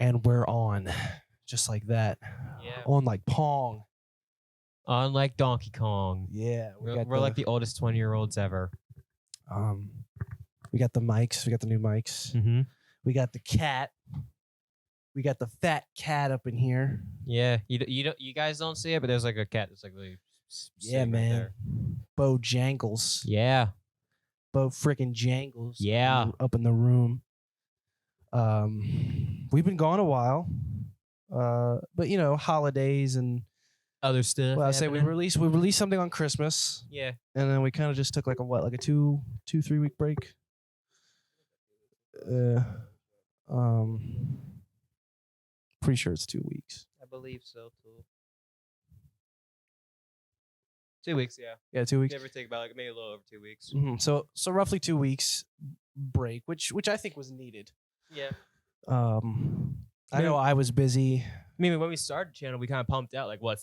And we're on. Just like that. Yeah. On like Pong. Unlike Donkey Kong. Yeah. We're like the oldest 20-year-olds ever. We got the mics. We got the new mics. Mm-hmm. We got the cat. We got the fat cat up in here. Yeah. You guys don't see it, but there's like a cat that's like really Yeah, man. Right there. Bo Jangles. Yeah. Bo freaking Jangles. Yeah. Up in the room. We've been gone a while. But you know, holidays and other stuff. Well, I say we released something on Christmas. Yeah. And then we kind of just took like a 2-3 week break. Pretty sure it's 2 weeks. I believe so too. 2 weeks, yeah. Yeah, 2 weeks. Give or take about maybe a little over 2 weeks. Mm-hmm. So roughly 2 weeks break, which I think was needed. Yeah. I know I was busy. I mean, when we started the channel, we kind of pumped out like 5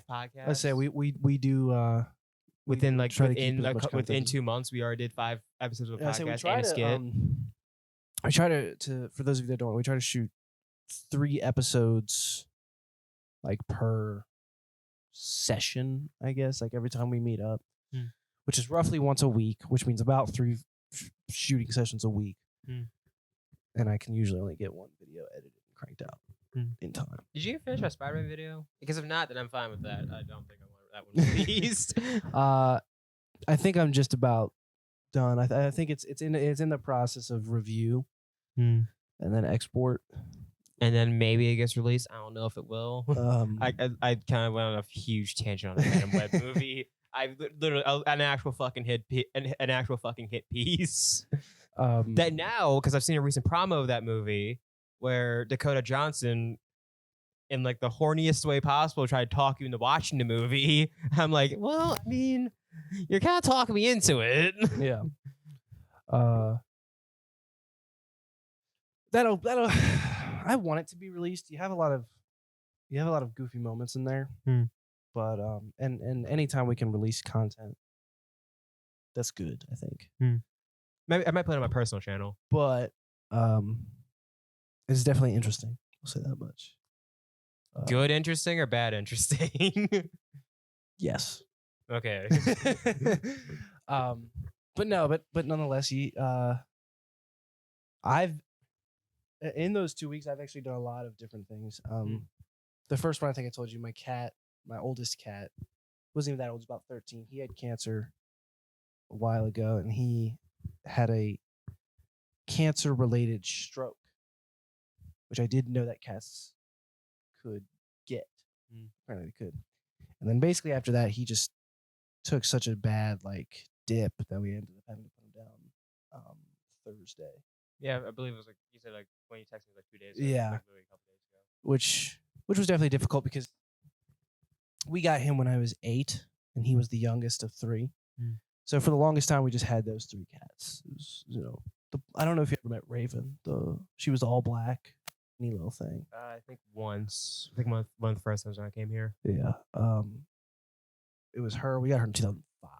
podcasts. Let's say we do within 2 months we already did 5 episodes of a podcast and a skit. I try to for those of you that don't know, we try to shoot 3 episodes like per session, I guess, like every time we meet up, which is roughly once a week, which means about 3 shooting sessions a week. And I can usually only get 1 video edited and cranked out in time. Did you finish my Spider-Man video? Because if not, then I'm fine with that. I don't think I want that one released. I think I'm just about done. I think it's in the process of review and then export. And then maybe it gets released. I don't know if it will. I kind of went on a huge tangent on a random web movie. I literally an actual fucking hit piece. That now, because I've seen a recent promo of that movie where Dakota Johnson, in like the horniest way possible, tried to talk you into watching the movie. I'm like, well, I mean, you're kind of talking me into it. Yeah. That'll. I want it to be released. You have a lot of goofy moments in there. But and anytime we can release content, that's good, I think. Maybe I might play it on my personal channel. But it's definitely interesting. I'll say that much. Good interesting or bad interesting? Yes. Okay. But nonetheless, I've in those 2 weeks I've actually done a lot of different things. The first one I think I told you, my oldest cat, wasn't even that old, was about 13. He had cancer a while ago, and he had a cancer-related stroke, which I didn't know that cats could get. Apparently they could. And then basically after that, he just took such a bad dip that we ended up having to put him down Thursday. Yeah, I believe it was you said when you texted me 2 days ago. Yeah. Like a couple days ago. Which was definitely difficult because we got him when I was 8 and he was the youngest of 3. So for the longest time we just had those 3 cats. It was, I don't know if you ever met Raven. She was all black, neat little thing. I think once. I think one of the first times when I came here. Yeah. It was her. We got her in 2005.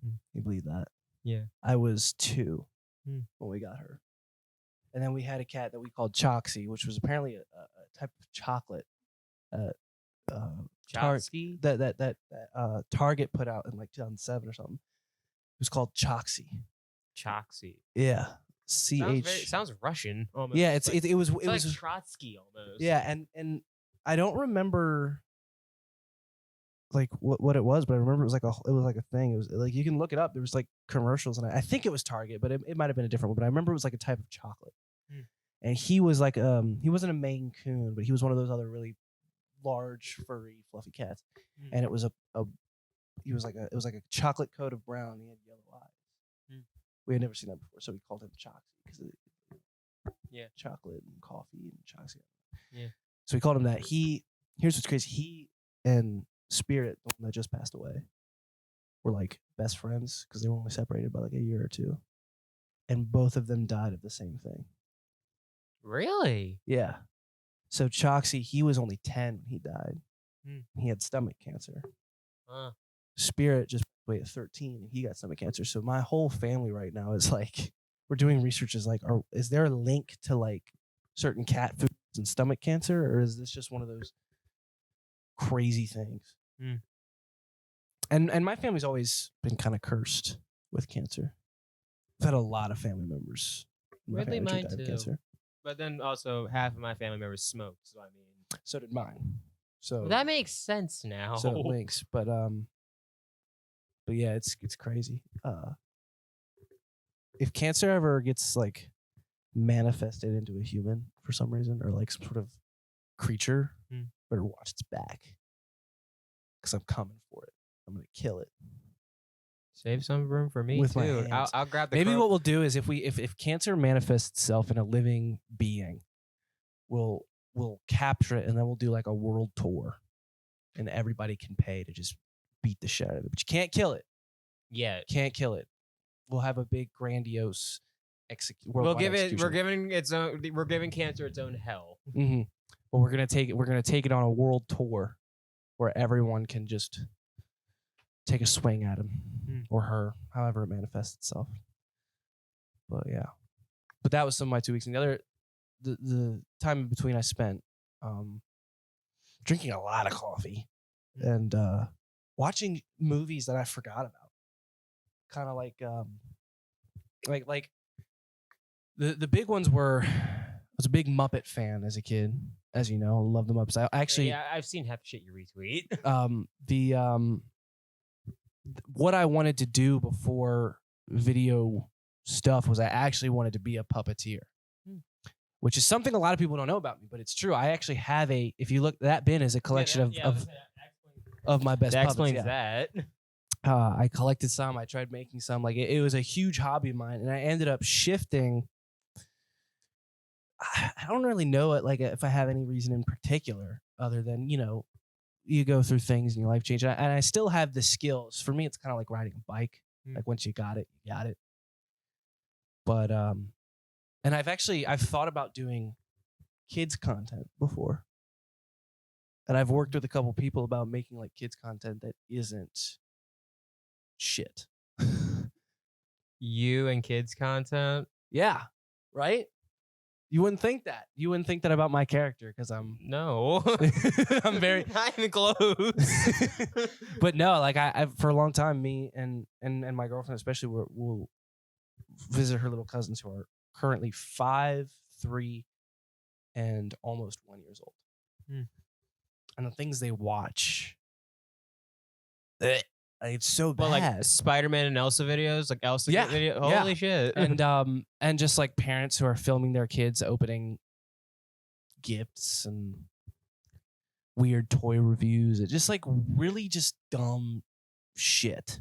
Can you believe that? Yeah. I was 2 when we got her. And then we had a cat that we called Choxy, which was apparently a type of chocolate. Choxy? That Target put out in 2007 or something. It was called Choxy. Choxy. Yeah. CH. Sounds Russian. Almost. Yeah, it was like Trotsky almost. Yeah, and I don't remember what it was, but I remember it was like a thing. It was you can look it up. There was commercials, and I think it was Target, but it might have been a different one. But I remember it was a type of chocolate. And he was he wasn't a Maine Coon, but he was one of those other really large, furry, fluffy cats. And it was it was like a chocolate coat of brown. He had yellow eyes. We had never seen that before, so we called him Choxy because chocolate and coffee and Choxy. Yeah. So we called him that. Here's what's crazy. He and Spirit, the one that just passed away, were best friends because they were only separated by a year or 2, and both of them died of the same thing. Really? Yeah. So Choxy, he was only 10 when he died. He had stomach cancer. Spirit just wait at 13 and he got stomach cancer. So my whole family right now is we're doing research is is there a link to certain cat foods and stomach cancer, or is this just one of those crazy things? Mm. And my family's always been kind of cursed with cancer. I've had a lot of family members. in my Weirdly, family who mine died of too. Cancer. But then also half of my family members smoked, so I mean, So did mine. So well, that makes sense now. so it links, but yeah, it's crazy. If cancer ever gets like manifested into a human for some reason, or like some sort of creature, better watch its back, because I'm coming for it. I'm gonna kill it. Save some room for me With my too. hands. I'll grab the. Maybe what we'll do is if cancer manifests itself in a living being, we'll capture it and then we'll do like a world tour, and everybody can pay to just beat the shit out of it. But you can't kill it. Yeah, Can't kill it. We'll have a big grandiose we'll give it. We're giving its own. We're giving cancer its own hell. Mm-hmm. But we're gonna take it on a world tour, where everyone can just take a swing at him or her, however it manifests itself. But yeah, but that was some of my 2 weeks. And the time in between I spent drinking a lot of coffee and watching movies that I forgot about. Kind of like the big ones were. I was a big Muppet fan as a kid, as you know. I love the Muppets. I actually, yeah, I've seen half the shit you retweet. What I wanted to do before video stuff was I actually wanted to be a puppeteer, which is something a lot of people don't know about me, but it's true. I actually have if you look, that bin is a collection of my best that puppets. explains that. I collected some. I tried making some. Like it was a huge hobby of mine, and I ended up shifting. I don't really know it. Like if I have any reason in particular, other than you go through things and your life changes. And I still have the skills. For me, it's kind of like riding a bike. Like once you got it, you got it. But and I've thought about doing kids content before. And I've worked with a couple people about making like kids content that isn't shit. You and kids content? Yeah. Right? You wouldn't think that. You wouldn't think that about my character because I'm no. I'm very not even close. But no, like I for a long time, me and my girlfriend especially will visit her little cousins who are currently 5, 3, and almost 1 years old. And the things they watch, it's so bad. Well, like Spider-Man and Elsa videos, like Elsa video. Holy shit! And just like parents who are filming their kids opening gifts and weird toy reviews. It's just like really just dumb shit.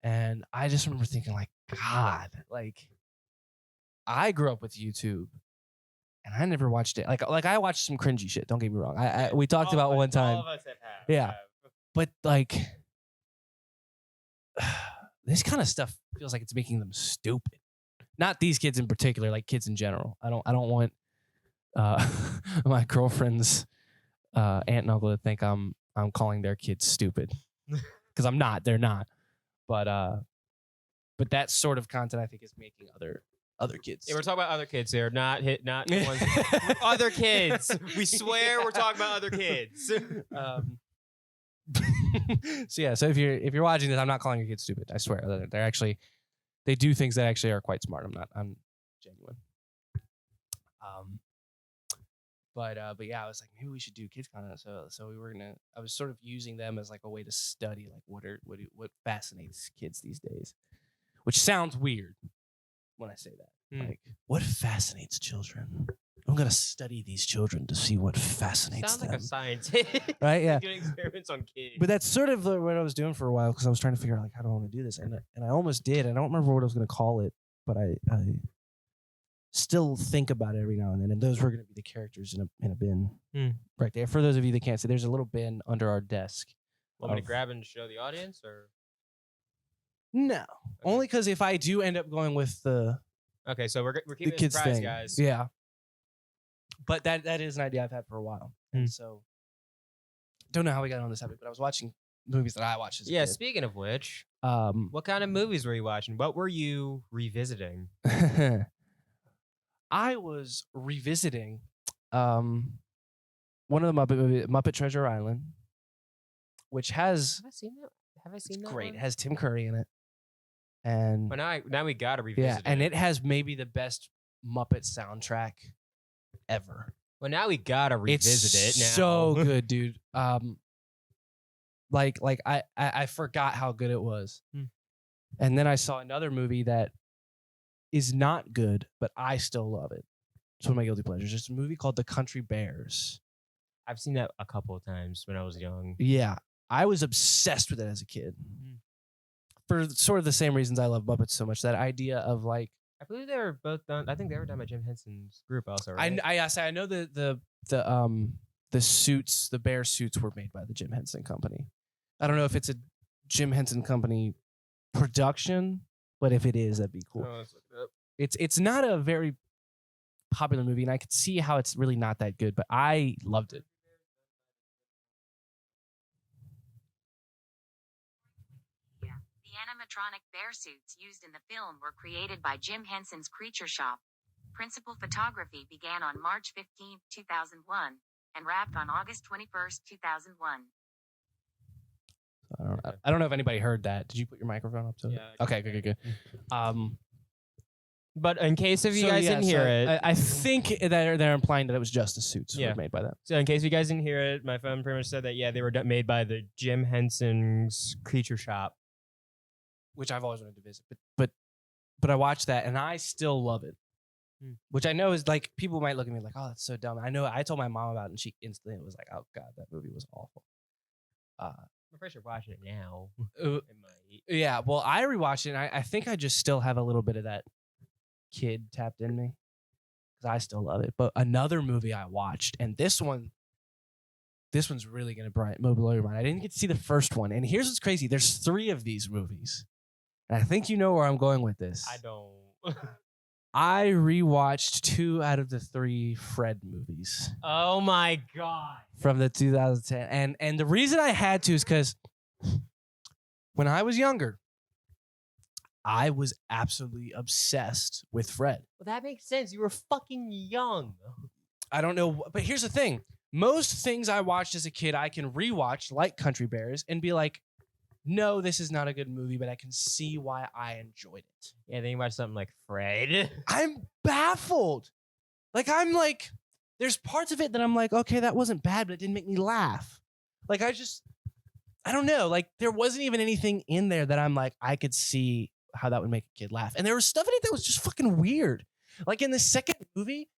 And I just remember thinking like, God, like I grew up with YouTube. And I never watched it. Like I watched some cringy shit. Don't get me wrong. We talked about one time. All of us have. Yeah, but like this kind of stuff feels like it's making them stupid. Not these kids in particular, like kids in general. I don't want my girlfriend's aunt and uncle to think I'm calling their kids stupid because I'm not. They're not. But that sort of content I think is making other kids. Yeah, we're talking about other kids here, not the ones. Other kids. We swear we're talking about other kids. So yeah, so if you're watching this, I'm not calling your kids stupid. I swear, they do things that actually are quite smart. I'm genuine. But yeah, I was like, maybe we should do kids content. So I was sort of using them as like a way to study like what fascinates kids these days, which sounds weird when I say that. Like, what fascinates children? I'm gonna study these children to see what fascinates them. Sounds like a scientist, right? Yeah, doing experiments on kids. But that's sort of what I was doing for a while because I was trying to figure out like how do I want to do this, and I almost did. I don't remember what I was gonna call it, but I still think about it every now and then. And those were gonna be the characters in a bin right there. For those of you that can't see, there's a little bin under our desk. Want me to grab and show the audience, or no? Only because if I do end up going with the so we're keeping the kids surprise, thing, guys. Yeah. But that is an idea I've had for a while, and so don't know how we got on this topic. But I was watching movies that I watched as a kid. Speaking of which, what kind of movies were you watching? What were you revisiting? I was revisiting one of the Muppet movies, Muppet Treasure Island, which has Have I seen that? Have I seen that? great. One? It has Tim Curry in it, and But now we gotta revisit and it. it has maybe the best Muppet soundtrack ever. Well, now we gotta revisit It's it. Now. so good, dude. Like I forgot how good it was, and then I saw another movie that is not good, but I still love it. It's one of my guilty pleasures. It's a movie called The Country Bears. I've seen that a couple of times when I was young. Yeah, I was obsessed with it as a kid. For sort of the same reasons I love Muppets so much. That idea of like, I believe they were both done. I think they were done by Jim Henson's group also, right? I know the suits, the bear suits were made by the Jim Henson Company. I don't know if it's a Jim Henson Company production, but if it is, that'd be cool. Oh, let's look it up. It's not a very popular movie, and I could see how it's really not that good, but I loved it. The animatronic bear suits used in the film were created by Jim Henson's Creature Shop. Principal photography began on March 15, 2001, and wrapped on August 21, 2001. I don't know if anybody heard that. Did you put your microphone up? Yeah. Okay, good. But in case if you guys didn't hear it, I think that they're implying that it was just the suits that were made by them. so in case you guys didn't hear it, my phone pretty much said that they were made by the Jim Henson's Creature Shop. Which I've always wanted to visit, but I watched that and I still love it. Which I know is like, people might look at me like, oh, that's so dumb. I know I told my mom about it and she instantly was like, oh god, that movie was awful. I'm pretty sure watching it now. It might. Yeah, well, I rewatched it and I think I just still have a little bit of that kid tapped in me because I still love it. But another movie I watched, and this one's really gonna blow your mind. I didn't get to see the first one, and here's what's crazy: there's 3 of these movies, and I think you know where I'm going with this. I don't. I rewatched 2 out of the 3 Fred movies Oh my god. from the 2010, and the reason I had to is because when I was younger, I was absolutely obsessed with Fred. Well, that makes sense. You were fucking young. I don't know, but here's the thing. Most things I watched as a kid, I can rewatch, like Country Bears, and be like, no, this is not a good movie, but I can see why I enjoyed it. Yeah, then you watch something like Fred. I'm baffled. I'm like, there's parts of it that I'm like, okay, that wasn't bad, but it didn't make me laugh. Like, I don't know. Like, there wasn't even anything in there that I'm like, I could see how that would make a kid laugh. And there was stuff in it that was just fucking weird. Like in the second movie,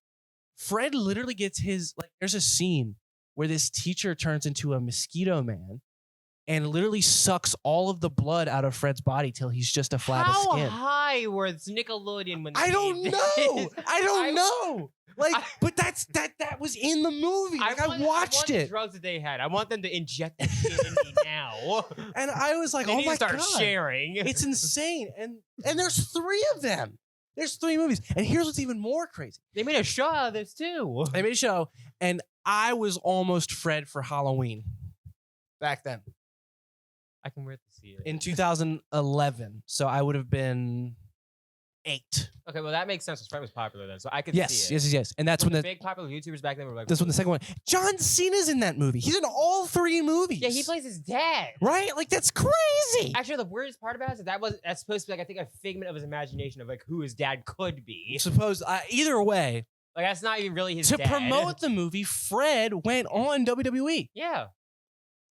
Fred literally gets there's a scene where this teacher turns into a mosquito man and literally sucks all of the blood out of Fred's body till he's just a flab of skin. How high was Nickelodeon when they I don't made know. this? I don't know. But that was in the movie. I watched I it. the drugs that they had. I want them to inject that shit in me now. And I was like, They oh need my to start god. sharing. It's insane. And there's 3 of them. There's 3 movies. And here's what's even more crazy. They made a show out of this too. They made a show, and I was almost Fred for Halloween back then I can wait to see it. in 2011. So I would have been 8. Okay, well that makes sense. 'Cause Fred was popular then, so I could Yes, see it. yes. And that's when the the big popular YouTubers back then were like, that's when the second one. John Cena's in that movie. He's in all 3 movies. yeah, he plays his dad. right. Like that's crazy. Actually, the weirdest part about it is that's supposed to be like I think a figment of his imagination of like who his dad could be. Suppose either way, Like that's not even really his to dad. promote the movie, Fred went on WWE. Yeah.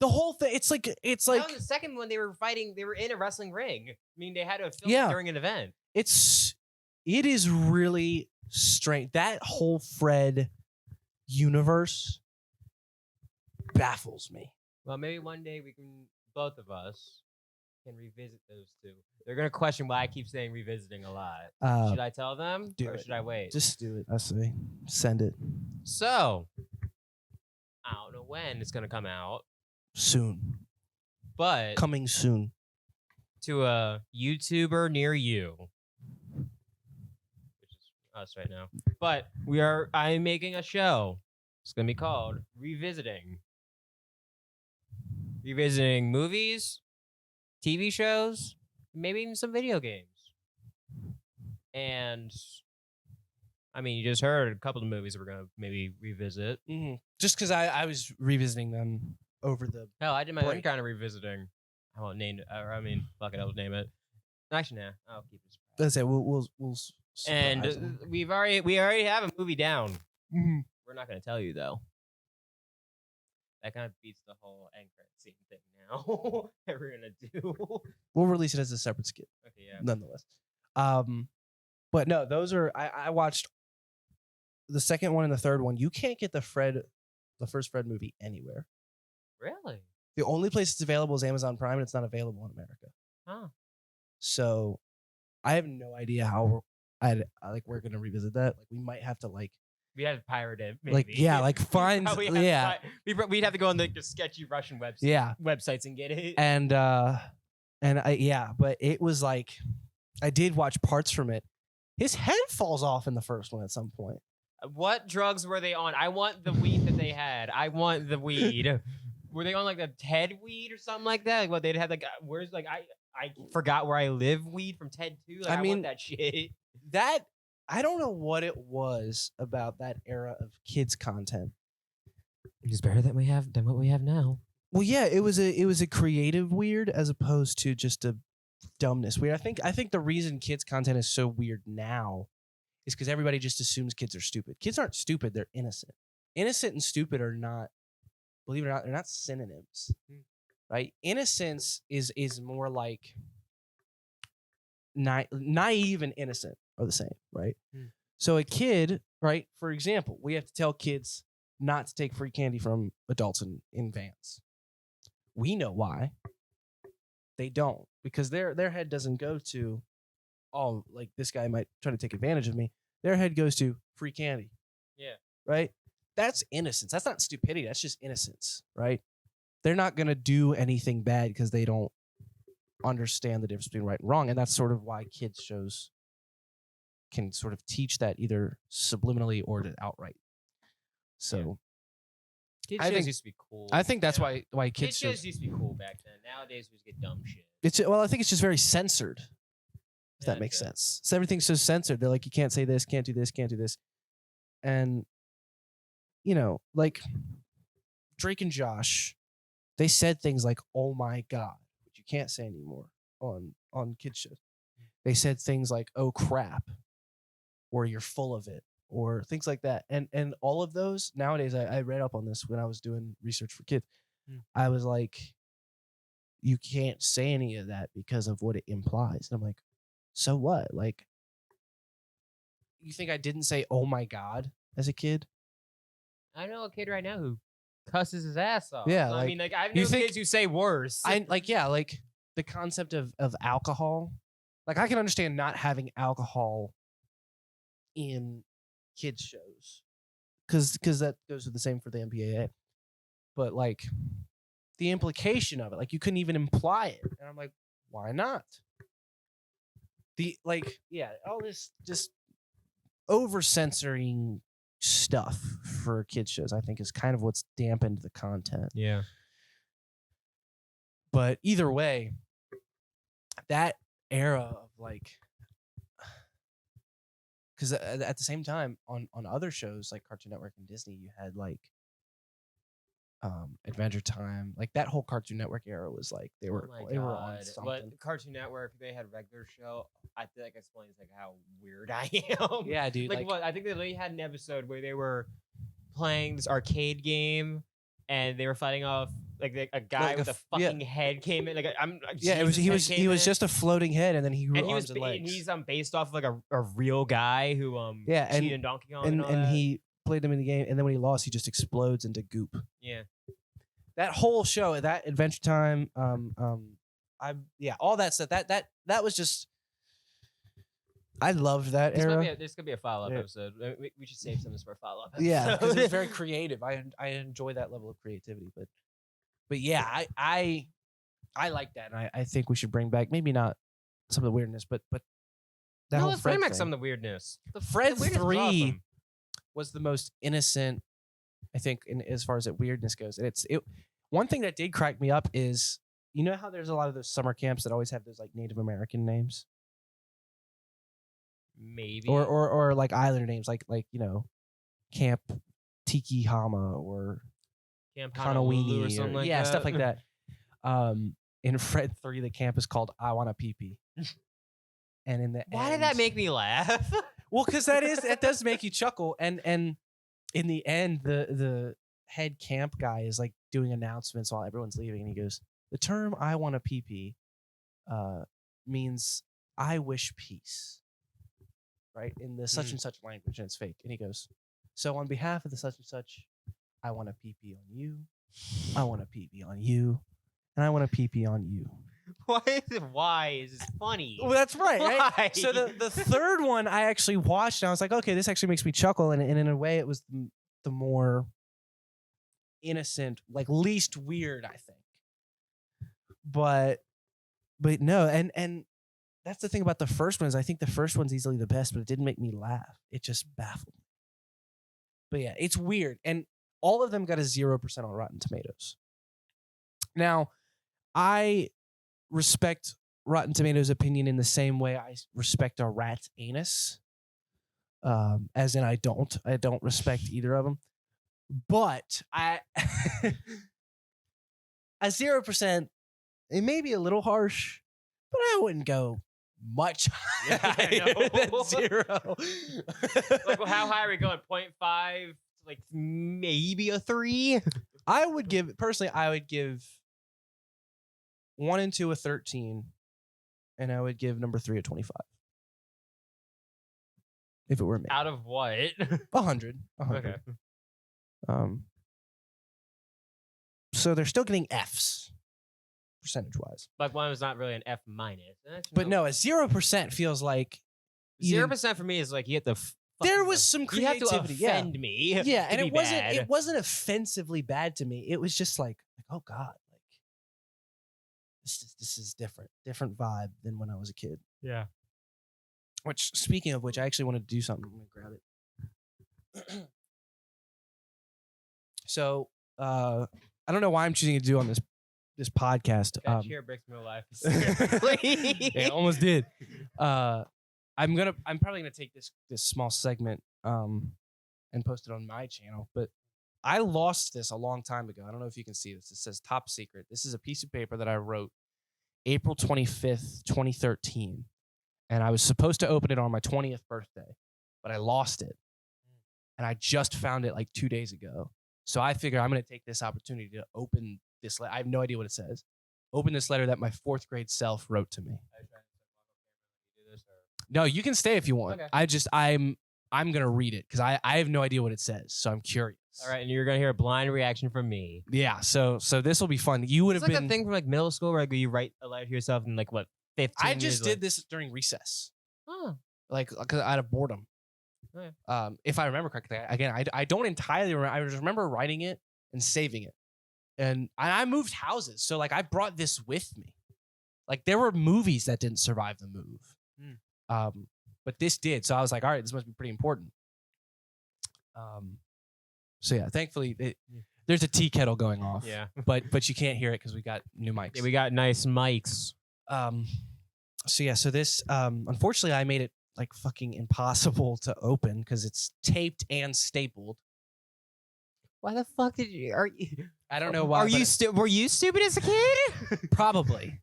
The whole thing. It's like Now in the second one, they were in a wrestling ring. I mean, they had to film Yeah. it during an event. it is really strange. That whole Fred universe baffles me. Well, maybe one day both of us can revisit those 2. They're gonna question why I keep saying revisiting a lot. Should I tell them do or it. should I wait? Just do it. I say, send it So, I don't know when it's gonna come out, soon. but Coming soon. to a YouTuber near you, which is us right now. But I'm making a show. It's gonna be called Revisiting. Revisiting movies, TV shows, maybe even some video games. And I mean, you just heard a couple of movies we're gonna maybe revisit. Just because I was revisiting them over the. Hell, I did my own break. kind of revisiting. I won't name it. Or, I mean, fuck it, I'll name it. Actually, nah, I'll keep it. Let's say we'll And surprise them. we already have a movie down. Mhm. We're not gonna tell you though. That kind of beats the whole end credit scene thing now that we're gonna do. We'll release it as a separate skit, Okay, yeah. nonetheless. But no, those are I watched the second one and the third one. You can't get the first Fred movie anywhere. Really? The only place it's available is Amazon Prime, and it's not available in America. Huh. So I have no idea how we're gonna revisit that. Like we might have to We had to pirate it. Maybe. like yeah like find Probably have to we'd have to go on the sketchy Russian websites and get it. and but it was like I did watch parts from it. His head falls off in the first one at some point. What drugs were they on? I want the weed that they had. I want the weed. Were they on like the Ted weed or something like that? Like what they'd have like where's like I forgot where I live weed from Ted 2. Like, I mean, want that shit. That I don't know what it was about that era of kids content. It's better than what we have now. Well, yeah, it was a creative weird as opposed to just a dumbness weird. I think the reason kids content is so weird now is because everybody just assumes kids are stupid. Kids aren't stupid; they're innocent. Innocent and stupid are not, believe it or not, they're not synonyms, right? Innocence is more like naive and innocent are the same, right? So a kid, right? For example, we have to tell kids not to take free candy from adults in vans. We know why. They don't, because their head doesn't go to, oh, like this guy might try to take advantage of me. Their head goes to free candy. Yeah. Right? That's innocence. That's not stupidity. That's just innocence, right? They're not going to do anything bad because they don't understand the difference between right and wrong. And that's sort of why kids shows can sort of teach that either subliminally or outright. So Kid I shows think- used to be cool. I think that's Yeah. why Kid kids shows shows, used to be cool back then. Nowadays we just get dumb shit. I think it's just very censored. If Yeah, that makes okay. sense. So everything's so censored. They're like, you can't say this, can't do this, can't do this. And, like Drake and Josh, they said things like, oh my God, which you can't say anymore on kid shows. They said things like, oh crap, or you're full of it, or things like that. And all of those, nowadays, I read up on this when I was doing research for kids. I was like, you can't say any of that because of what it implies. And I'm like, so what? Like, you think I didn't say, oh my God, as a kid? I know a kid right now who cusses his ass off. Yeah, So, I like, mean, like I've you known think- kids who say worse. Like the concept of alcohol. Like, I can understand not having alcohol in kids shows because that goes with the same for the MPAA. But like the implication of it, like you couldn't even imply it. And I'm like, why not? All this just over censoring stuff for kids shows, I think, is kind of what's dampened the content. Yeah. But either way, that era of like, because at the same time on other shows like Cartoon Network and Disney, you had like Adventure Time, like that whole Cartoon Network era was like they were on something. But Cartoon Network, they had regular show. I feel like explains like how weird I am. Yeah, dude. Like what? I think they had an episode where they were playing this arcade game, and they were fighting off like a guy Like with a a f- yeah. fucking head came in. Like Yeah, he was just a floating head, and then he grew and he arms was and legs. and he's based off of like a real guy who Yeah, and- cheated in Donkey Kong and all that. he played him in the game, and then when he lost, he just explodes into goop. Yeah. That whole show, that Adventure Time, all that stuff. That was just. I loved that era. This could be a follow-up Yeah. episode. We should save some of this for a follow-up. Yeah, because episode. it's very creative. I enjoy that level of creativity, but yeah, I like that, and I think we should bring back maybe not some of the weirdness, but that no, whole let's Fred bring back thing. some of the weirdness. Fred the weirdness was 3 awesome. was the most innocent, I think, as far as that weirdness goes. And it one thing that did crack me up is, you know how there's a lot of those summer camps that always have those like Native American names. Maybe. or like islander names like Camp Tiki Hama or Camp Honolulu or something like that. stuff like that. In Fred 3, the camp is called I Wanna Pee Pee. And in the Why did end, that make me laugh? well, because that does make you chuckle. And in the end, the head camp guy is like doing announcements while everyone's leaving, and he goes, "The term I Wanna Pee Pee means I wish peace." Right? In the such and such language, and it's fake. And he goes, "So on behalf of the such and such, I want to pee-pee on you. I want to pee-pee on you. And I want to pee-pee on you." Why is this funny? Well, that's right. Why? So the third one I actually watched, and I was like, okay, this actually makes me chuckle. And in a way, it was the more innocent, like least weird, I think. But no, and that's the thing about the first one is I think the first one's easily the best, but it didn't make me laugh. It just baffled me. But yeah, it's weird. And all of them got a 0% on Rotten Tomatoes. Now, I respect Rotten Tomatoes' opinion in the same way I respect a rat's anus. As in, I don't respect either of them. But a 0%, it may be a little harsh, but I wouldn't go much higher than 0. Like, well, how high are we going? 0.5? Like maybe a 3? I would give 1 and 2 a 13, and I would give number 3 a 25. If it were me. Out of what? 100. Okay. So they're still getting Fs, percentage-wise. Like one was not really an F minus. But no, a 0% feels like 0% for me is like you have to. There was some creativity. You have to offend me. Yeah, and bad. it wasn't offensively bad to me. It was just like oh god, like this is different vibe than when I was a kid. Yeah. Which, speaking of which, I actually wanted to do something. I'm gonna grab it. So, I don't know why I'm choosing to do on this podcast. Cheer breaks my life. Yeah, almost did. I'm probably gonna take this small segment and post it on my channel. But I lost this a long time ago. I don't know if you can see this. It says top secret. This is a piece of paper that I wrote April 25th, 2013. And I was supposed to open it on my 20th birthday, but I lost it. And I just found it like 2 days ago. So I figure I'm going to take this opportunity to open this letter. I have no idea what it says. Open this letter that my 4th grade self wrote to me. No, you can stay if you want. Okay. I'm going to read it because I have no idea what it says. So I'm curious. All right. And you're going to hear a blind reaction from me. Yeah. So this will be fun. You would have like been a thing from like middle school where you write a letter to yourself in like what? 15 I just did this during recess. Oh. Like, out of boredom. Okay. If I remember correctly. Again, I don't entirely remember. I just remember writing it and saving it. And I moved houses. So, like, I brought this with me. Like, there were movies that didn't survive the move. But this did. So I was like, all right, this must be pretty important. So, yeah, thankfully, there's a tea kettle going off. Yeah. But you can't hear it because we got new mics. Yeah, we got nice mics. So this unfortunately I made it like fucking impossible to open because it's taped and stapled. Why the fuck did you? I don't know why. Were you stupid as a kid? Probably.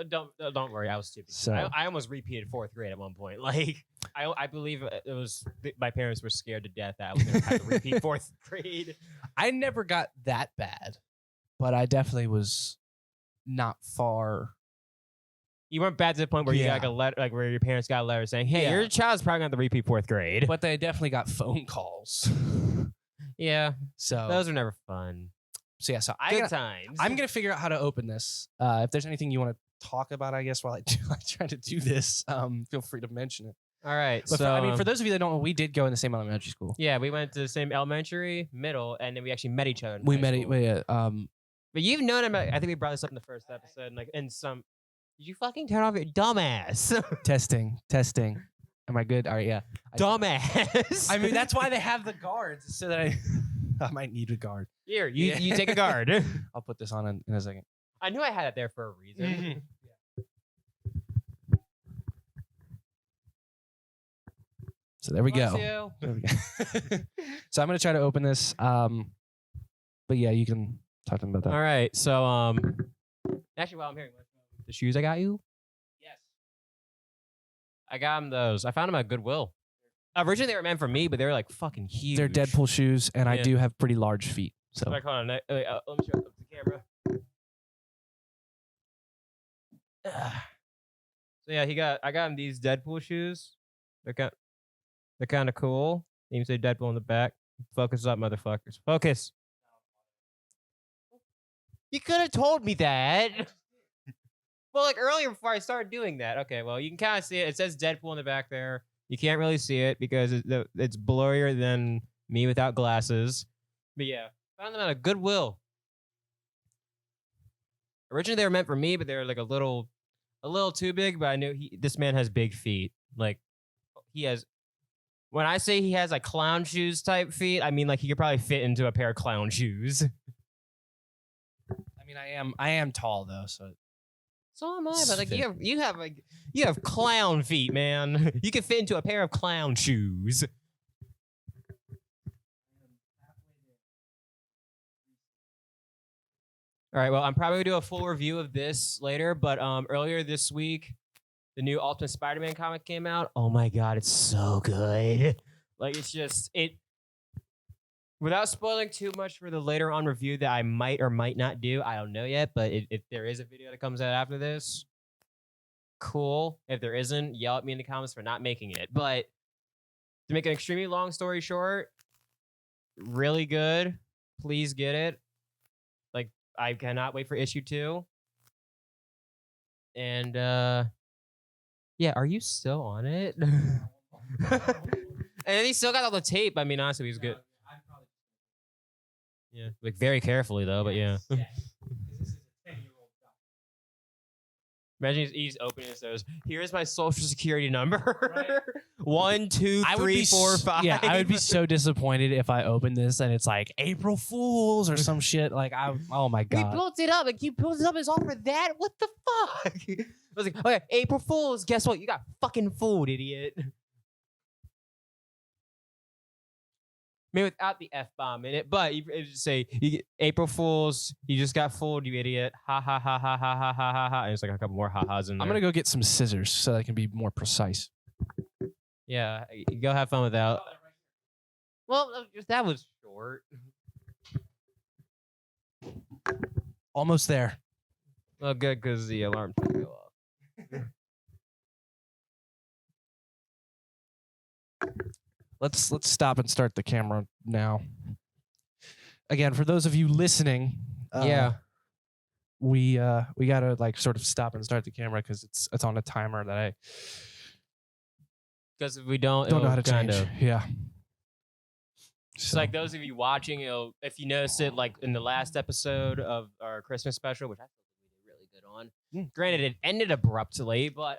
Don't worry, I was stupid. So I almost repeated 4th grade at one point. Like I believe it was my parents were scared to death that I was going to have to repeat 4th grade. I never got that bad, but I definitely was not far. You weren't bad to the point where you got like a letter, like where your parents got a letter saying, "Hey, your child's probably going to have to repeat 4th grade." But they definitely got phone calls. Yeah, so those are never fun. So yeah, good times. I'm gonna figure out how to open this. If there's anything you want to talk about, I guess while I try to do this, feel free to mention it. All right. But so for those of you that don't know, we did go in the same elementary school. Yeah, we went to the same elementary, middle, and then we actually met each other. But you've known him. I think we brought this up in the first episode. Like in some. Did you fucking turn off your dumbass? Testing. Am I good? All right, yeah. Dumbass. I mean, that's why they have the guards, so that I might need a guard. Here, you take a guard. I'll put this on in a second. I knew I had it there for a reason. Mm-hmm. So there we Bless go. you. There we go. So I'm gonna try to open this. But yeah, you can talk to them about that. All right. So actually, while I'm here, the shoes I got you. Yes. I got him those. I found them at Goodwill. Originally, they were meant for me, but they were like fucking huge. They're Deadpool shoes, and I Yeah. do have pretty large feet. So Like, hold on. Let me show up the camera. So yeah, I got him these Deadpool shoes. They're kind of cool. They even say Deadpool on the back. Focus up, motherfuckers. Focus. You could have told me that. Well, like earlier before I started doing that. Okay, well, you can kind of see it. It says Deadpool in the back there. You can't really see it because it's blurrier than me without glasses. But yeah, found them at a Goodwill. Originally, they were meant for me, but they were like a little too big. But I knew this man has big feet. Like he has. When I say he has like clown shoes type feet, I mean like he could probably fit into a pair of clown shoes. I mean, I am tall though, so. So am I, but like you have clown feet, man. You can fit into a pair of clown shoes. All right, well, I'm probably gonna do a full review of this later, but earlier this week, the new Ultimate Spider-Man comic came out. Oh my god, it's so good. Like it's just without spoiling too much for the later on review that I might or might not do, I don't know yet, but if there is a video that comes out after this, cool. If there isn't, yell at me in the comments for not making it. But to make an extremely long story short, really good. Please get it. Like, I cannot wait for issue 2. And, yeah, are you still on it? And he still got all the tape. I mean, honestly, he's good. Yeah, like very carefully though, but yeah. Imagine he's opening it, says, "Here's my social security number." Right. 1, 2, 3, 4, 5. Yeah, I would be so disappointed if I opened this and it's like April Fools or some shit. Like oh my god. We built it up. Like you built it up as all for that. What the fuck? I was like, okay, April Fools. Guess what? You got fucking fooled, idiot. Maybe without the F-bomb in it, but you just say, April Fools, you just got fooled, you idiot. Ha ha ha ha ha ha ha ha ha. And it's like a couple more ha-has in there. I'm going to go get some scissors so that I can be more precise. Yeah, go have fun with that. Well, that was short. Almost there. Well, good, because the alarm didn't go off. Let's stop and start the camera now. Again, for those of you listening, we gotta like sort of stop and start the camera because it's on a timer that I because if we don't know how to change. Yeah. It's like those of you watching, if you noticed it, like in the last episode of our Christmas special, which I thought we did really good on. Granted, it ended abruptly, but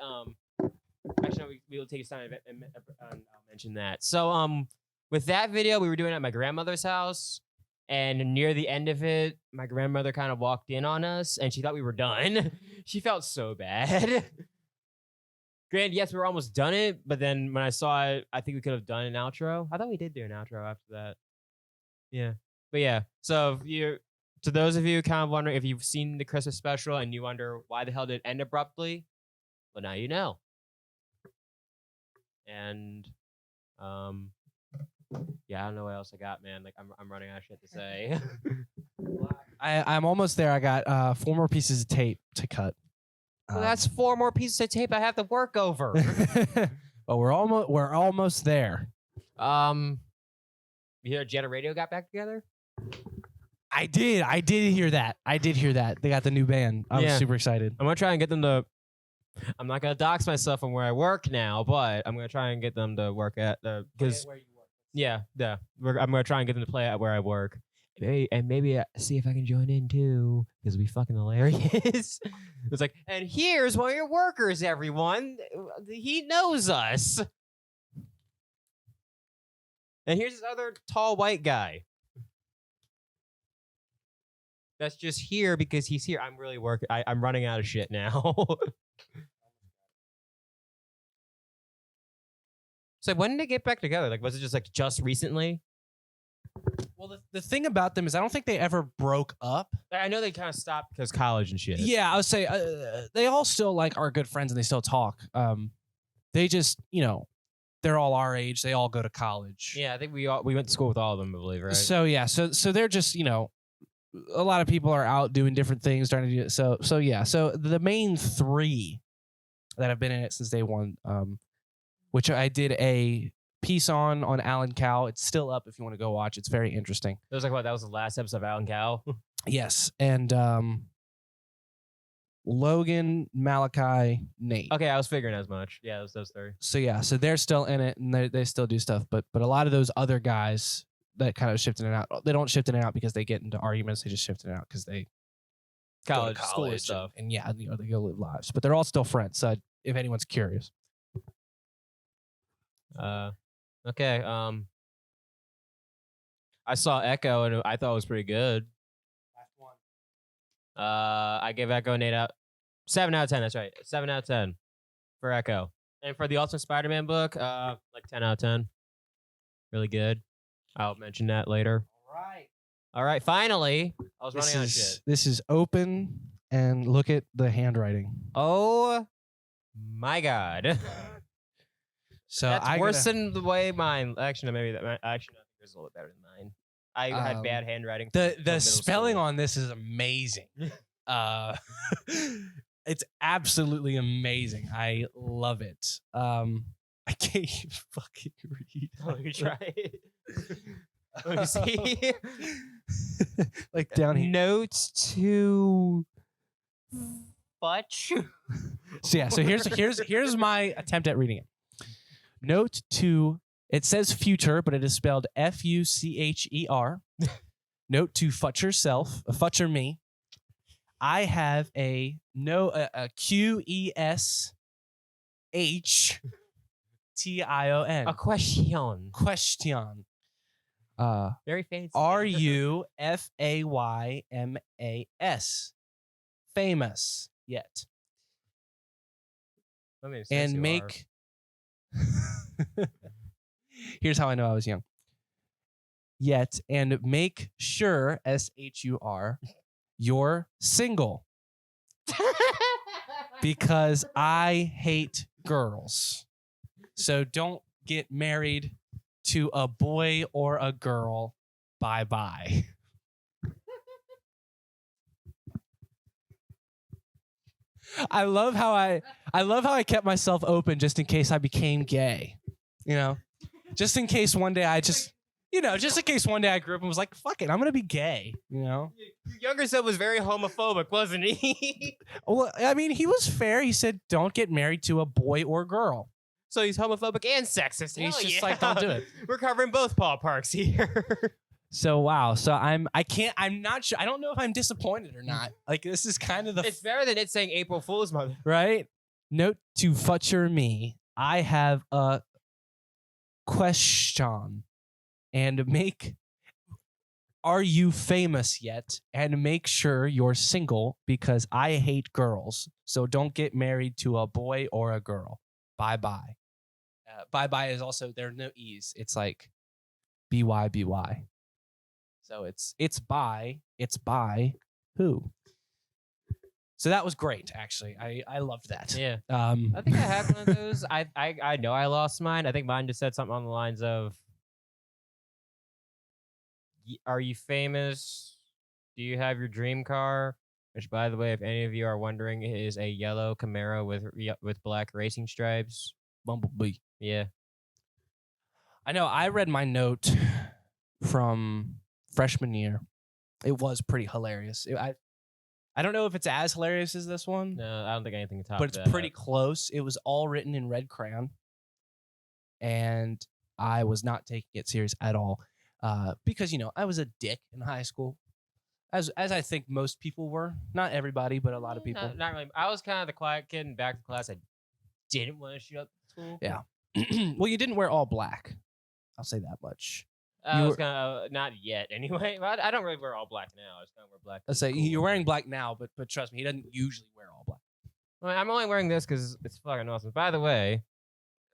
actually, no, we will take a time and I'll mention that. So, with that video, we were doing it at my grandmother's house, and near the end of it, my grandmother kind of walked in on us, and she thought we were done. She felt so bad. Granted, yes, we were almost done it, but then when I saw it, I think we could have done an outro. I thought we did do an outro after that. Yeah, but yeah. So, to those of you kind of wondering if you've seen the Christmas special and you wonder why the hell did it end abruptly, well, now you know. And yeah, I don't know what else I got, man. Like I'm running out of shit to say. I'm almost there. I got 4 more pieces of tape to cut. Well, that's 4 more pieces of tape I have to work over. But we're almost there. You hear Jetta Radio got back together? I did hear that. They got the new band. I was super excited. I'm gonna try and get them to. I'm not gonna dox myself from where I work now, but I'm gonna try and get them to work at the because I'm gonna try and get them to play at where I work, and maybe see if I can join in too because it'll be fucking hilarious. It's like, and here's one of your workers, everyone. He knows us, and here's this other tall white guy. That's just here because he's here. I'm really working. I'm running out of shit now. So when did they get back together? Like, was it just recently? Well, the thing about them is I don't think they ever broke up. I know they kind of stopped because college and shit. Yeah, I would say they all still like are good friends and they still talk. They just, they're all our age. They all go to college. Yeah, I think we went to school with all of them, I believe, right? So yeah, so they're just, a lot of people are out doing different things, trying to do it. So yeah, so the main three that have been in it since day one, which I did a piece on Alan Cow. It's still up if you want to go watch. It's very interesting. It was like what? That was the last episode of Alan Cow. Yes, and Logan, Malachi, Nate. Okay, I was figuring as much. Yeah, those three. So yeah, so they're still in it and they still do stuff, but a lot of those other guys that kind of shift in and out, they don't shift in and out because they get into arguments. They just shift in and out because they College, go to school and college stuff. and yeah, they go live lives. But they're all still friends. So if anyone's curious, Okay. I saw Echo and I thought it was pretty good. I gave Echo an 7 out of 10. That's right, 7 out of 10 for Echo. And for the Ultimate Spider-Man book, like 10 out of 10. Really good. I'll mention that later. All right. Finally, I was running out of shit. This is open and look at the handwriting. Oh my god. So that's worse than the way mine. Actually, no, maybe that. Actually, no, I think it's a little bit better than mine. I had bad handwriting. The spelling on this is amazing. It's absolutely amazing. I love it. I can't even fucking read. Let me try it. Let me see. Like down here. Notes to Futch. So yeah, so here's my attempt at reading it. Note to, it says future, but it is spelled Fucher. Note to Futch yourself, Futcher me. I have a QESHTION. A question. Question. Very fancy. RUFAYMAS. Famous yet. And make. Here's how I know I was young. Yet and make sure SHUR you're single because I hate girls. So don't get married to a boy or a girl. Bye bye. I love how I kept myself open just in case I became gay. Just in case one day I just in case one day I grew up and was like, fuck it, I'm gonna be gay. Your younger self was very homophobic, wasn't he? Well, I mean, he was fair. He said, don't get married to a boy or girl. So he's homophobic and sexist. He's just like, don't do it. We're covering both ballparks here. So wow. So I'm not sure. I don't know if I'm disappointed or not. Like this is kind of it's better than it saying April Fool's Month. Right? Note to Futcher me. I have a question. And are you famous yet? And make sure you're single because I hate girls. So don't get married to a boy or a girl. Bye bye. Bye bye is also, there are no E's. It's like BY. So it's by who? So that was great, actually. I loved that. Yeah. I think I had one of those. I know I lost mine. I think mine just said something on the lines of, are you famous? Do you have your dream car? Which, by the way, if any of you are wondering, is a yellow Camaro with black racing stripes. Bumblebee. Yeah. I know. I read my note from freshman year. It was pretty hilarious. I don't know if it's as hilarious as this one. No, I don't think anything can top but that. It's pretty close. It was all written in red crayon. And I was not taking it serious at all. Because, I was a dick in high school. As I think most people were. Not everybody, but a lot of people. Not really. I was kind of the quiet kid in back to class. I didn't want to shoot up school. Yeah. Well, you didn't wear all black. I'll say that much. I was kind of not yet anyway. I don't really wear all black now. I just kind of wear black. Let's say you're wearing black now, but trust me, he doesn't usually wear all black. I'm only wearing this because it's fucking awesome. By the way,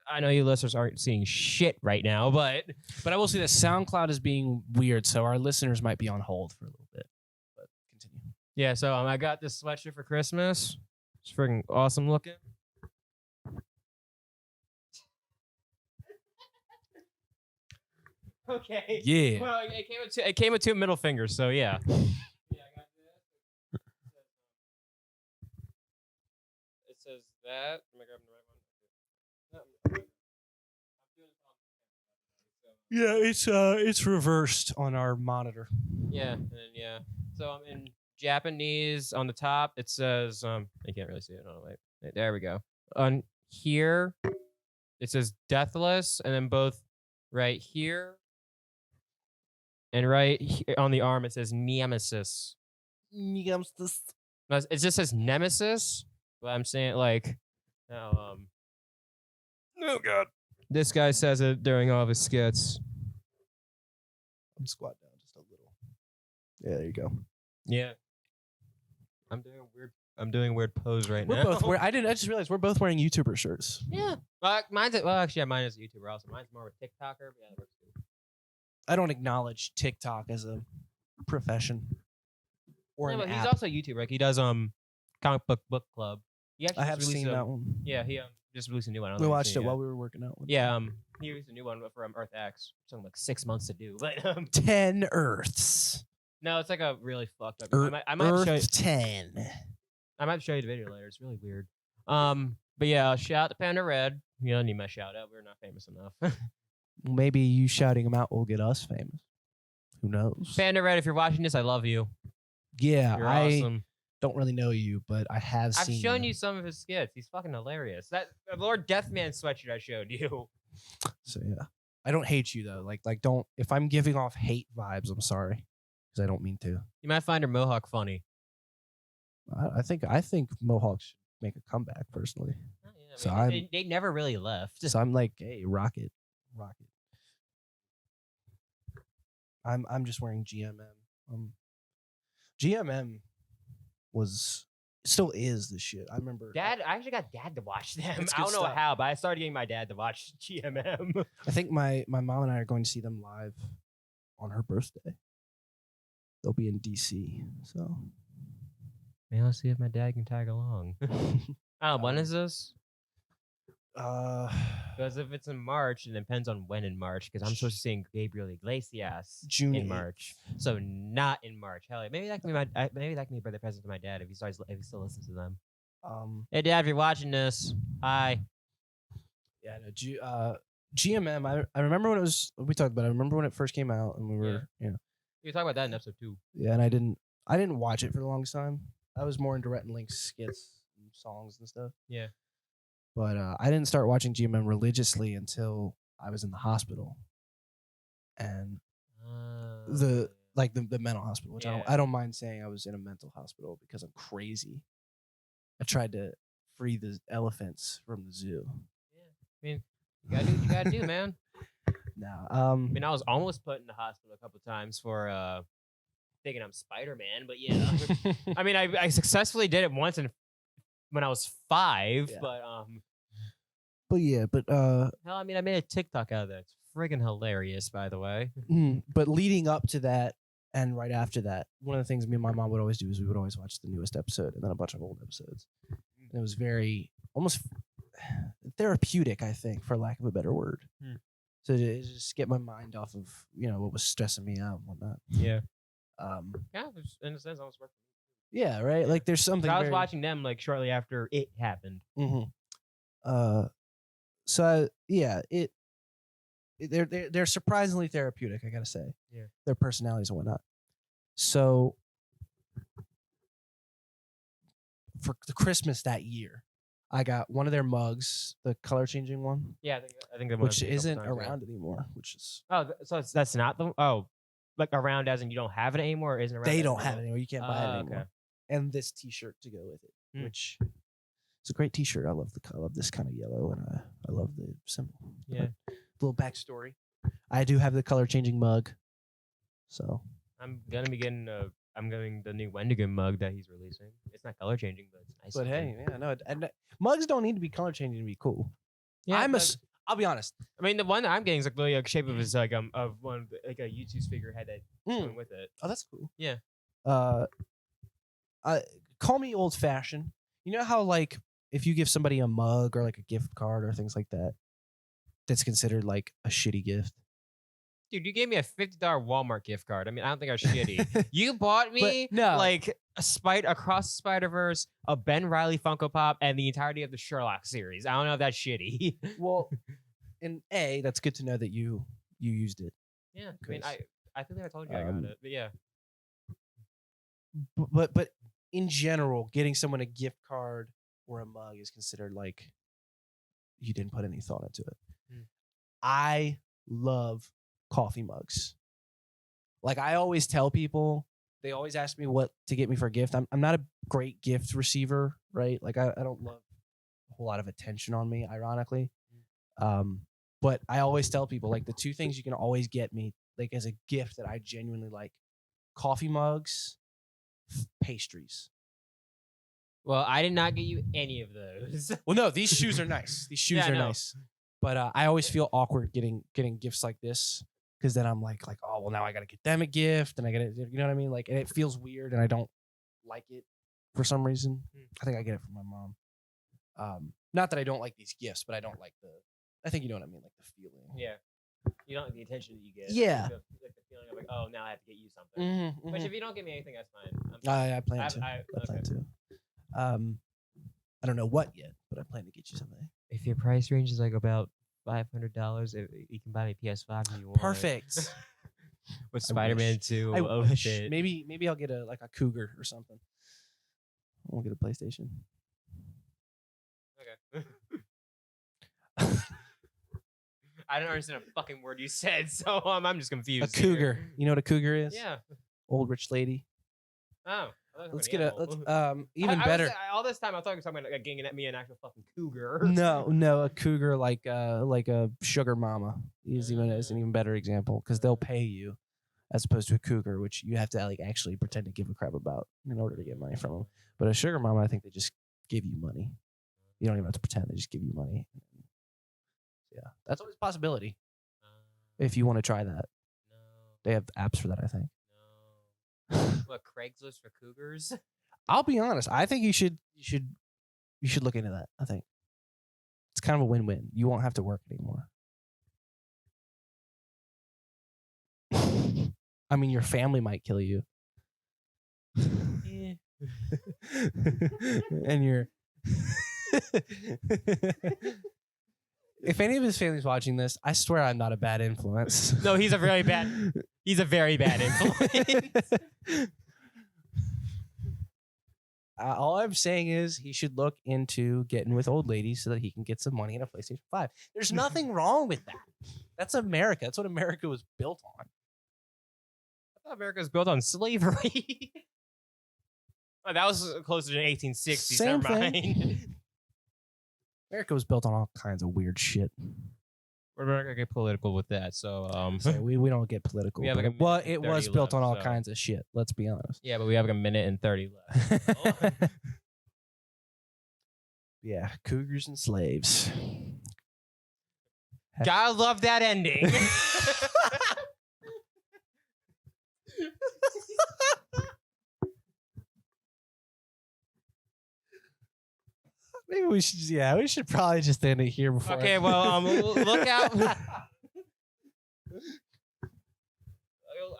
I know you listeners aren't seeing shit right now, but I will say that SoundCloud is being weird, so our listeners might be on hold for a little bit. But continue. yeah. So I got this sweatshirt for Christmas. It's freaking awesome looking. Okay. Yeah. Well, it came with two middle fingers, so yeah. Yeah, I got this. It says that. Am I grabbing the right one? Yeah, it's reversed on our monitor. Yeah, and then, yeah. So I'm in Japanese on the top. It says I can't really see it. Oh wait, there we go. On here, it says Deathless, and then both right here and right on the arm it says Nemesis. It just says Nemesis, but I'm saying it like now. Oh God. This guy says it during all of his skits. I'm squat down just a little. Yeah, there you go. Yeah. I'm doing a weird pose right now. We're both wearing. I just realized we're both wearing YouTuber shirts. Yeah. Well, actually, mine is a YouTuber also. Mine's more of a TikToker, but yeah, that works too. I don't acknowledge TikTok as a profession or Yeah, an but he's app. also a YouTuber. Like he does comic book club. He actually I have just released seen that one. Yeah, he just released a new one. I don't We know if you've watched seen it while we were working out. Yeah, he released a new one from Earth X. It took him like 6 months to do, but 10 Earths. no, it's like a really fucked up. Earth, I might show you, 10. I might show you the video later. It's really weird. But yeah, shout out to Panda Red. You don't need my shout out. We're not famous enough. Maybe you shouting him out will get us famous. Who knows? Panda Red, if you're watching this, I love you. Yeah, You're I awesome. don't really know you, but I have I've seen shown you some of his skits. He's fucking hilarious. That Lord Deathman sweatshirt I showed you. So yeah. I don't hate you though. Like don't if I'm giving off hate vibes, I'm sorry. Because I don't mean to. You might find her mohawk funny. I think Mohawks should make a comeback personally. Oh, yeah, So they never really left. So I'm like, hey, rock it. I'm just wearing GMM. GMM still is the shit. I remember. I actually got Dad to watch them. It's I good don't know stuff. how, but I started getting my dad to watch GMM. I think my mom and I are going to see them live on her birthday. They'll be in DC. So Maybe I'll see if my dad can tag along. When is this? Because if it's in March, it depends on when in March. Because I'm supposed to see Gabriel Iglesias June in 8th. March, so not in March. Hell, yeah. Maybe that can be maybe that can be a birthday present to my dad if he still listens to them. Hey, Dad, if you're watching this, hi. Yeah, no, GMM. I remember when it was. We talked about it. I remember when it first came out, and we were, You can talk about that in episode 2. Yeah, and I didn't watch it for the longest time. I was more into Rhett and Link's skits, and songs, and stuff. Yeah. But I didn't start watching GMM religiously until I was in the hospital, and the mental hospital, which I don't mind saying I was in a mental hospital because I'm crazy. I tried to free the elephants from the zoo. Yeah. I mean, you gotta do what you gotta do, man. No, I mean, I was almost put in the hospital a couple times for thinking I'm Spider-Man, but yeah. I mean, I successfully did it once when I was 5, Yeah. but hell, I mean, I made a TikTok out of that. It's friggin' hilarious, by the way. but leading up to that and right after that, one of the things me and my mom would always do is we would always watch the newest episode and then a bunch of old episodes. And it was very almost therapeutic, I think, for lack of a better word. So to just get my mind off of what was stressing me out and whatnot. Yeah. Yeah, In a sense, almost worked. Yeah, right. Like there's something. I was watching them like shortly after it happened. So yeah, they're surprisingly therapeutic. I gotta say. Yeah. Their personalities and whatnot. So for the Christmas that year, I got one of their mugs, the color changing one. Yeah, I think which isn't around anymore. Which is that's not the like around as in you don't have it anymore. Or isn't around? They don't have it anymore. You can't buy it anymore. Okay. And this T-shirt to go with it, which it's a great T-shirt. I love this kind of yellow, and I love the symbol. Yeah. Little backstory. I do have the color changing mug, so I'm gonna be getting the new Wendigo mug that he's releasing. It's not color changing, but it's nice. But hey, yeah, no, and mugs don't need to be color changing to be cool. Yeah, I'll be honest. I mean, the one that I'm getting is like literally like shape of is like of one like a YouTube's figurehead that going with it. Oh, that's cool. Yeah. Call me old fashioned. You know how like if you give somebody a mug or like a gift card or things like that, that's considered like a shitty gift. Dude, you gave me a $50 Walmart gift card. I mean, I don't think I was shitty. You bought me no. like across the Spider-Verse, a Ben Reilly Funko Pop, and the entirety of the Sherlock series. I don't know if that's shitty. Well, and that's good to know that you used it. Yeah, I mean, I think I told you I got it, but yeah. But in general, getting someone a gift card or a mug is considered like you didn't put any thought into it. I love coffee mugs. Like I always tell people, they always ask me what to get me for a gift. I'm not a great gift receiver, right? Like I don't love a whole lot of attention on me, ironically. But I always tell people like the two things you can always get me like as a gift that I genuinely like: coffee mugs, pastries. Well, I did not get you any of those. Well, no, these shoes are nice. These shoes are nice. But I always feel awkward getting gifts like this because then I'm like, oh, well, now I got to get them a gift and I got to, you know what I mean? Like, and it feels weird and I don't like it for some reason. I think I get it from my mom. Not that I don't like these gifts, but I don't like I think you know what I mean, like the feeling. Yeah. You don't like the attention that you get. Yeah. Like the feeling of like, oh, now I have to get you something. Which if you don't give me anything, that's fine. I plan to. I plan to. I don't know what yet, but I plan to get you something. If your price range is like about $500, you can buy me PS5 if you want. Perfect. With Spider-Man 2. I wish. Maybe I'll get a Cougar or something. I'll get a PlayStation. Okay. I don't understand a fucking word you said, so I'm just confused. A cougar. You know what a cougar is? Yeah. Old rich lady. Oh. Let's get even better. All this time I thought you were talking about like getting me an actual fucking cougar. No, a cougar like a sugar mama is an even better example because they'll pay you as opposed to a cougar, which you have to like actually pretend to give a crap about in order to get money from them. But a sugar mama, I think they just give you money. You don't even have to pretend; they just give you money. Yeah, that's always a possibility if you want to try that. No. They have apps for that, I think. What, Craigslist for cougars? I'll be honest. I think you should look into that. I think it's kind of a win-win. You won't have to work anymore. I mean, your family might kill you. And you're if any of his family's watching this, I swear I'm not a bad influence. No, he's a very bad influence. All I'm saying is he should look into getting with old ladies so that he can get some money and a PlayStation 5. There's nothing wrong with that. That's America. That's what America was built on. I thought America was built on slavery. Oh, that was closer to the 1860s. Same Never mind. thing. America was built on all kinds of weird shit. We're not gonna get political with that, so So we don't get political. We have like a well, minute it and was 30 built on all left, so. kinds of shit. Let's be honest. Yeah, but we have like a minute and 30 left. Yeah, cougars and slaves. Gotta love that ending. Maybe we should. Yeah, we should probably just end it here before. Okay, well, look out.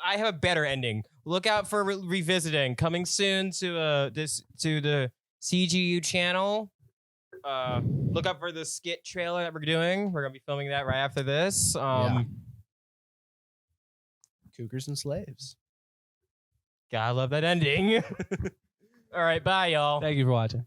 I have a better ending. Look out for revisiting coming soon to the CGU channel. Look out for the skit trailer that we're doing. We're gonna be filming that right after this. Cougars and slaves. Gotta love that ending. All right, bye, y'all. Thank you for watching.